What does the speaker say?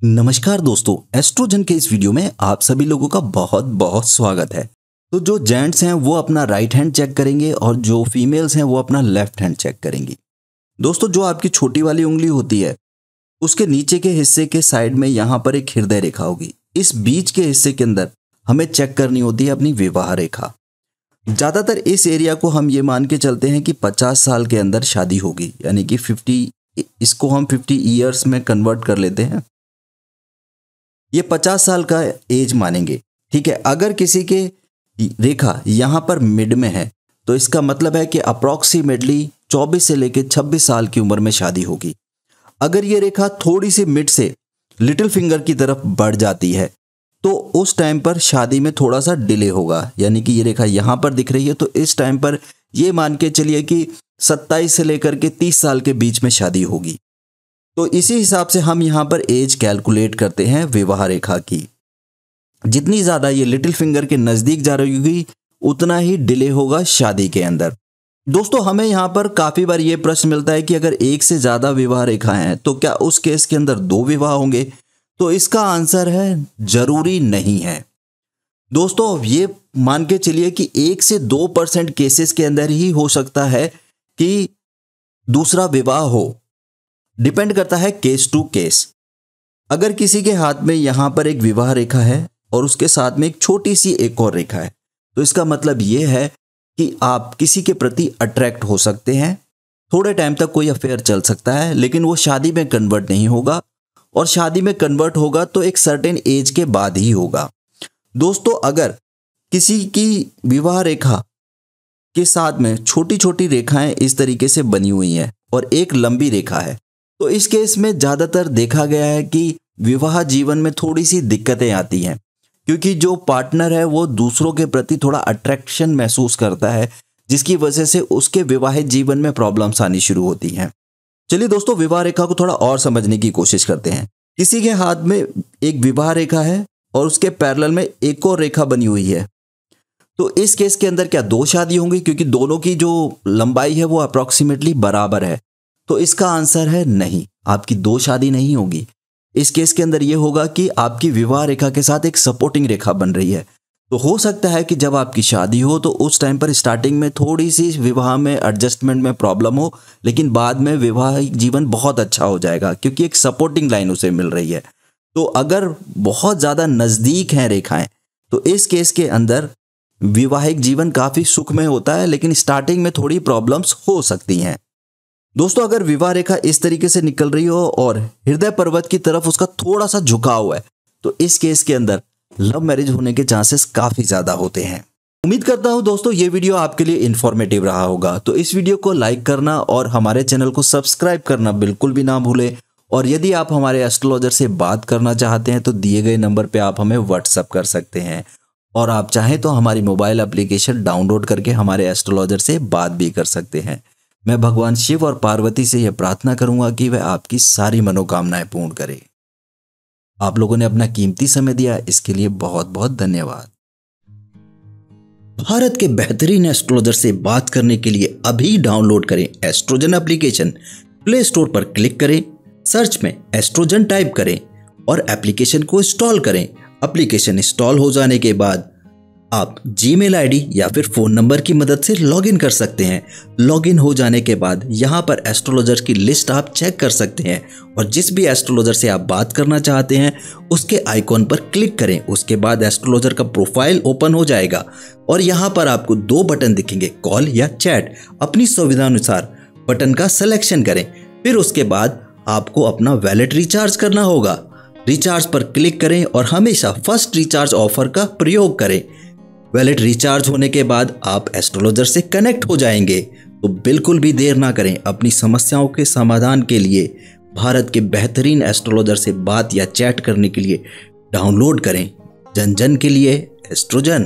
नमस्कार दोस्तों, एस्ट्रोजन के इस वीडियो में आप सभी लोगों का बहुत बहुत स्वागत है। तो जो जेंट्स हैं वो अपना राइट हैंड चेक करेंगे और जो फीमेल्स हैं वो अपना लेफ्ट हैंड चेक करेंगी। दोस्तों, जो आपकी छोटी वाली उंगली होती है उसके नीचे के हिस्से के साइड में यहाँ पर एक हृदय रेखा होगी। इस बीच के हिस्से के अंदर हमें चेक करनी होती है अपनी विवाह रेखा। ज़्यादातर इस एरिया को हम ये मान के चलते हैं कि 50 साल के अंदर शादी होगी, यानी कि 50, इसको हम 50 ईयर्स में कन्वर्ट कर लेते हैं। ये 50 साल का एज मानेंगे, ठीक है। अगर किसी के रेखा यहाँ पर मिड में है तो इसका मतलब है कि अप्रॉक्सीमेटली 24 से लेकर 26 साल की उम्र में शादी होगी। अगर ये रेखा थोड़ी सी मिड से लिटिल फिंगर की तरफ बढ़ जाती है तो उस टाइम पर शादी में थोड़ा सा डिले होगा, यानी कि ये रेखा यहाँ पर दिख रही है तो इस टाइम पर ये मान के चलिए कि 27 से लेकर के 30 साल के बीच में शादी होगी। तो इसी हिसाब से हम यहाँ पर एज कैलकुलेट करते हैं विवाह रेखा की। जितनी ज़्यादा ये लिटिल फिंगर के नज़दीक जा रही होगी उतना ही डिले होगा शादी के अंदर। दोस्तों, हमें यहाँ पर काफ़ी बार ये प्रश्न मिलता है कि अगर एक से ज़्यादा विवाह रेखाएं हैं तो क्या उस केस के अंदर 2 विवाह होंगे? तो इसका आंसर है जरूरी नहीं है। दोस्तों, ये मान के चलिए कि 1 से 2% केसेस के अंदर ही हो सकता है कि दूसरा विवाह हो। डिपेंड करता है केस टू केस। अगर किसी के हाथ में यहाँ पर एक विवाह रेखा है और उसके साथ में एक छोटी सी एक और रेखा है तो इसका मतलब ये है कि आप किसी के प्रति अट्रैक्ट हो सकते हैं। थोड़े टाइम तक कोई अफेयर चल सकता है लेकिन वो शादी में कन्वर्ट नहीं होगा, और शादी में कन्वर्ट होगा तो एक सर्टेन एज के बाद ही होगा। दोस्तों, अगर किसी की विवाह रेखा के साथ में छोटी छोटी रेखाएं इस तरीके से बनी हुई हैं और एक लंबी रेखा है तो इस केस में ज़्यादातर देखा गया है कि विवाह जीवन में थोड़ी सी दिक्कतें आती हैं, क्योंकि जो पार्टनर है वो दूसरों के प्रति थोड़ा अट्रैक्शन महसूस करता है, जिसकी वजह से उसके विवाहित जीवन में प्रॉब्लम्स आनी शुरू होती हैं। चलिए दोस्तों, विवाह रेखा को थोड़ा और समझने की कोशिश करते हैं। किसी के हाथ में एक विवाह रेखा है और उसके पैरेलल में एक और रेखा बनी हुई है, तो इस केस के अंदर क्या 2 शादी होंगी? क्योंकि दोनों की जो लंबाई है वो अप्रॉक्सीमेटली बराबर है। तो इसका आंसर है नहीं, आपकी 2 शादी नहीं होगी। इस केस के अंदर यह होगा कि आपकी विवाह रेखा के साथ एक सपोर्टिंग रेखा बन रही है। तो हो सकता है कि जब आपकी शादी हो तो उस टाइम पर स्टार्टिंग में थोड़ी सी विवाह में एडजस्टमेंट में प्रॉब्लम हो, लेकिन बाद में विवाहिक जीवन बहुत अच्छा हो जाएगा क्योंकि एक सपोर्टिंग लाइन उसे मिल रही है। तो अगर बहुत ज़्यादा नज़दीक हैं रेखाएं तो इस केस के अंदर विवाहिक जीवन काफ़ी सुखमय होता है, लेकिन स्टार्टिंग में थोड़ी प्रॉब्लम्स हो सकती हैं। दोस्तों, अगर विवाह रेखा इस तरीके से निकल रही हो और हृदय पर्वत की तरफ उसका थोड़ा सा झुकाव है तो इस केस के अंदर लव मैरिज होने के चांसेस काफी ज्यादा होते हैं। उम्मीद करता हूं दोस्तों ये वीडियो आपके लिए इंफॉर्मेटिव रहा होगा। तो इस वीडियो को लाइक करना और हमारे चैनल को सब्सक्राइब करना बिल्कुल भी ना भूलें। और यदि आप हमारे एस्ट्रोलॉजर से बात करना चाहते हैं तो दिए गए नंबर पर आप हमें व्हाट्सअप कर सकते हैं, और आप चाहें तो हमारी मोबाइल एप्लीकेशन डाउनलोड करके हमारे एस्ट्रोलॉजर से बात भी कर सकते हैं। मैं भगवान शिव और पार्वती से यह प्रार्थना करूंगा कि वह आपकी सारी मनोकामनाएं पूर्ण करे। आप लोगों ने अपना कीमती समय दिया, इसके लिए बहुत बहुत धन्यवाद। भारत के बेहतरीन एस्ट्रोलॉजर से बात करने के लिए अभी डाउनलोड करें एस्ट्रोजन एप्लीकेशन। प्ले स्टोर पर क्लिक करें, सर्च में एस्ट्रोजन टाइप करें और एप्लीकेशन को इंस्टॉल करें। एप्लीकेशन इंस्टॉल हो जाने के बाद आप जीमेल आईडी या फिर फ़ोन नंबर की मदद से लॉगिन कर सकते हैं। लॉगिन हो जाने के बाद यहाँ पर एस्ट्रोलॉजर की लिस्ट आप चेक कर सकते हैं, और जिस भी एस्ट्रोलॉजर से आप बात करना चाहते हैं उसके आइकॉन पर क्लिक करें। उसके बाद एस्ट्रोलॉजर का प्रोफाइल ओपन हो जाएगा और यहाँ पर आपको 2 बटन दिखेंगे, कॉल या चैट। अपनी सुविधा अनुसार बटन का सिलेक्शन करें। फिर उसके बाद आपको अपना वैलेट रिचार्ज करना होगा। रिचार्ज पर क्लिक करें और हमेशा फर्स्ट रिचार्ज ऑफर का प्रयोग करें। वैलेट रिचार्ज होने के बाद आप एस्ट्रोलॉजर से कनेक्ट हो जाएंगे। तो बिल्कुल भी देर ना करें, अपनी समस्याओं के समाधान के लिए भारत के बेहतरीन एस्ट्रोलॉजर से बात या चैट करने के लिए डाउनलोड करें जन जन के लिए एस्ट्रोजन।